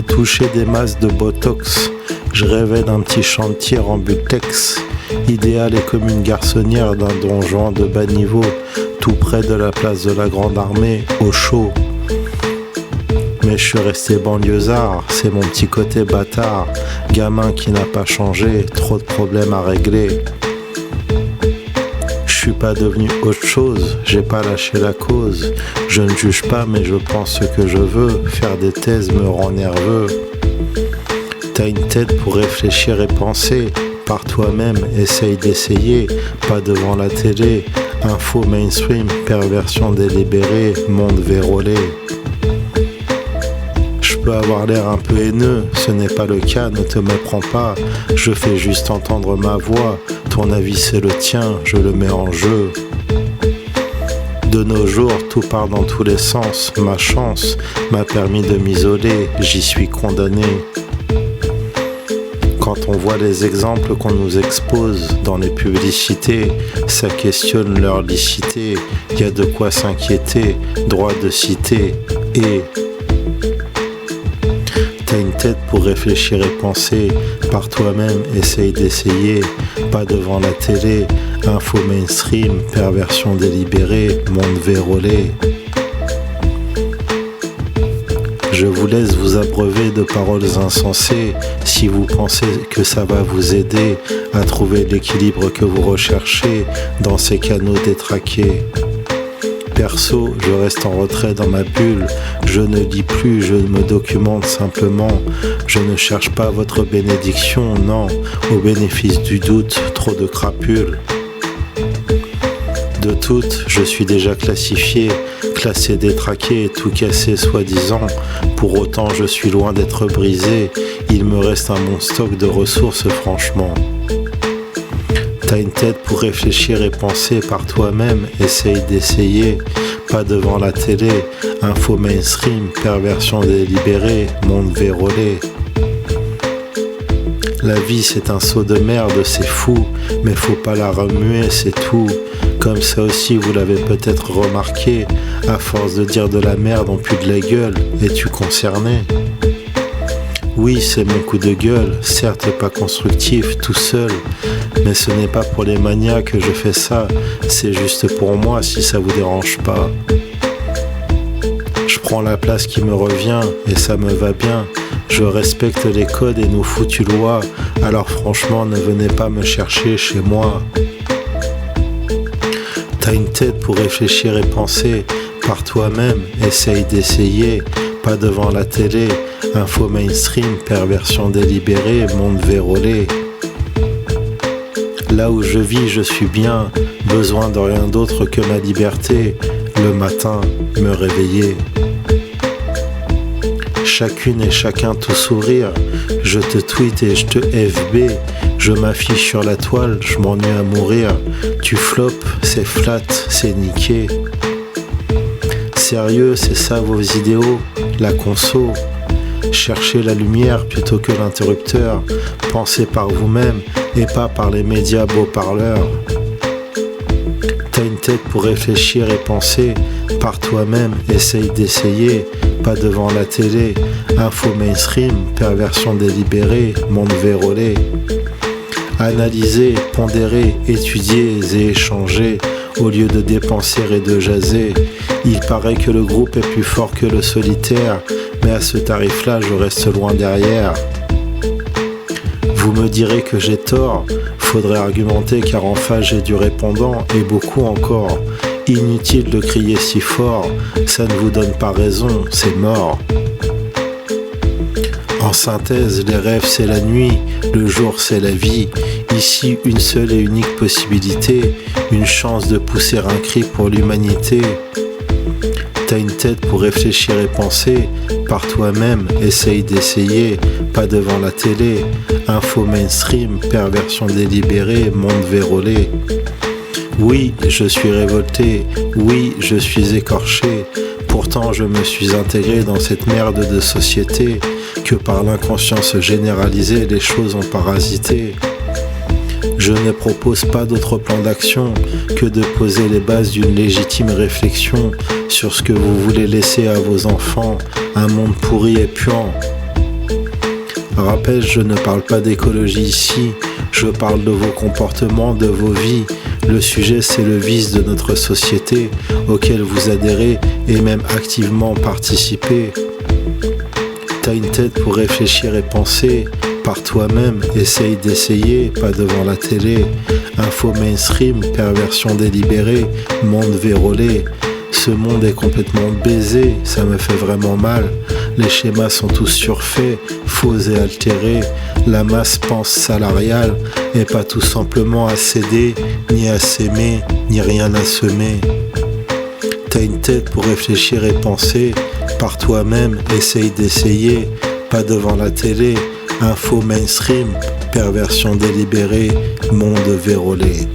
toucher des masses de botox. Je rêvais d'un petit chantier en butex, idéal et comme une garçonnière d'un donjon de bas niveau, tout près de la place de la Grande Armée, au chaud. Mais je suis resté banlieusard, c'est mon petit côté bâtard, gamin qui n'a pas changé, trop de problèmes à régler. Je suis pas devenu autre chose, j'ai pas lâché la cause. Je ne juge pas mais je pense ce que je veux, faire des thèses me rend nerveux. T'as une tête pour réfléchir et penser, par toi-même, essaye d'essayer, pas devant la télé. Info mainstream, perversion délibérée, monde vérolé. Je peux avoir l'air un peu haineux, ce n'est pas le cas, ne te méprends pas. Je fais juste entendre ma voix, ton avis c'est le tien, je le mets en jeu. De nos jours, tout part dans tous les sens, ma chance m'a permis de m'isoler, j'y suis condamné. Quand on voit les exemples qu'on nous expose dans les publicités, ça questionne leur licité, y a de quoi s'inquiéter, droit de citer, et... T'as une tête pour réfléchir et penser, par toi-même, essaye d'essayer, pas devant la télé, info mainstream, perversion délibérée, monde vérolé. Je vous laisse vous abreuver de paroles insensées, si vous pensez que ça va vous aider à trouver l'équilibre que vous recherchez dans ces canaux détraqués. Perso, je reste en retrait dans ma bulle, je ne lis plus, je me documente simplement, je ne cherche pas votre bénédiction, non, au bénéfice du doute, trop de crapules. De toutes, je suis déjà classifié, classé, détraqué et tout cassé soi-disant, pour autant je suis loin d'être brisé, il me reste un bon stock de ressources franchement. T'as une tête pour réfléchir et penser par toi-même, essaye d'essayer, pas devant la télé, info mainstream, perversion délibérée, monde vérolé. La vie c'est un seau de merde, c'est fou, mais faut pas la remuer, c'est tout. Comme ça aussi vous l'avez peut-être remarqué, à force de dire de la merde on pue de la gueule, es-tu concerné ? Oui, c'est mon coup de gueule, certes pas constructif, tout seul, mais ce n'est pas pour les manias que je fais ça, c'est juste pour moi si ça vous dérange pas. Je prends la place qui me revient et ça me va bien, je respecte les codes et nos foutues lois, alors franchement ne venez pas me chercher chez moi. T'as une tête pour réfléchir et penser, par toi-même, essaye d'essayer, pas devant la télé, info mainstream, perversion délibérée, monde vérolé. Là où je vis, je suis bien, besoin de rien d'autre que ma liberté, le matin, me réveiller. Chacune et chacun tout sourire, je te tweet et je te FB, je m'affiche sur la toile, je m'ennuie à mourir, tu flopes, c'est flat, c'est niqué. Sérieux, c'est ça vos idéaux, la conso. Cherchez la lumière plutôt que l'interrupteur, pensez par vous-même et pas par les médias beaux-parleurs. T'as une tête pour réfléchir et penser, par toi-même, essaye d'essayer, pas devant la télé, info mainstream, perversion délibérée, monde vérolé. Analyser, pondérer, étudier et échanger, au lieu de dépenser et de jaser. Il paraît que le groupe est plus fort que le solitaire, mais à ce tarif-là, je reste loin derrière. Vous me direz que j'ai tort, faudrait argumenter car en face j'ai du répondant et beaucoup encore. Inutile de crier si fort, ça ne vous donne pas raison, c'est mort. En synthèse, les rêves c'est la nuit, le jour c'est la vie. Ici, une seule et unique possibilité, une chance de pousser un cri pour l'humanité. T'as une tête pour réfléchir et penser, par toi-même, essaye d'essayer, pas devant la télé, info mainstream, perversion délibérée, monde vérolé. Oui, je suis révolté, oui, je suis écorché, pourtant je me suis intégré dans cette merde de société que par l'inconscience généralisée les choses ont parasité. Je ne propose pas d'autre plan d'action que de poser les bases d'une légitime réflexion sur ce que vous voulez laisser à vos enfants, un monde pourri et puant. Rappelle, je ne parle pas d'écologie ici, je parle de vos comportements, de vos vies. Le sujet, c'est le vice de notre société auquel vous adhérez et même activement participez. T'as une tête pour réfléchir et penser. Par toi-même, essaye d'essayer, pas devant la télé. Info mainstream, perversion délibérée, monde vérolé. Ce monde est complètement baisé, ça me fait vraiment mal. Les schémas sont tous surfaits, faux et altérés. La masse pense salariale et pas tout simplement à céder, ni à s'aimer, ni rien à semer. T'as une tête pour réfléchir et penser. Par toi-même, essaye d'essayer, pas devant la télé. Info mainstream, perversion délibérée, monde vérolé.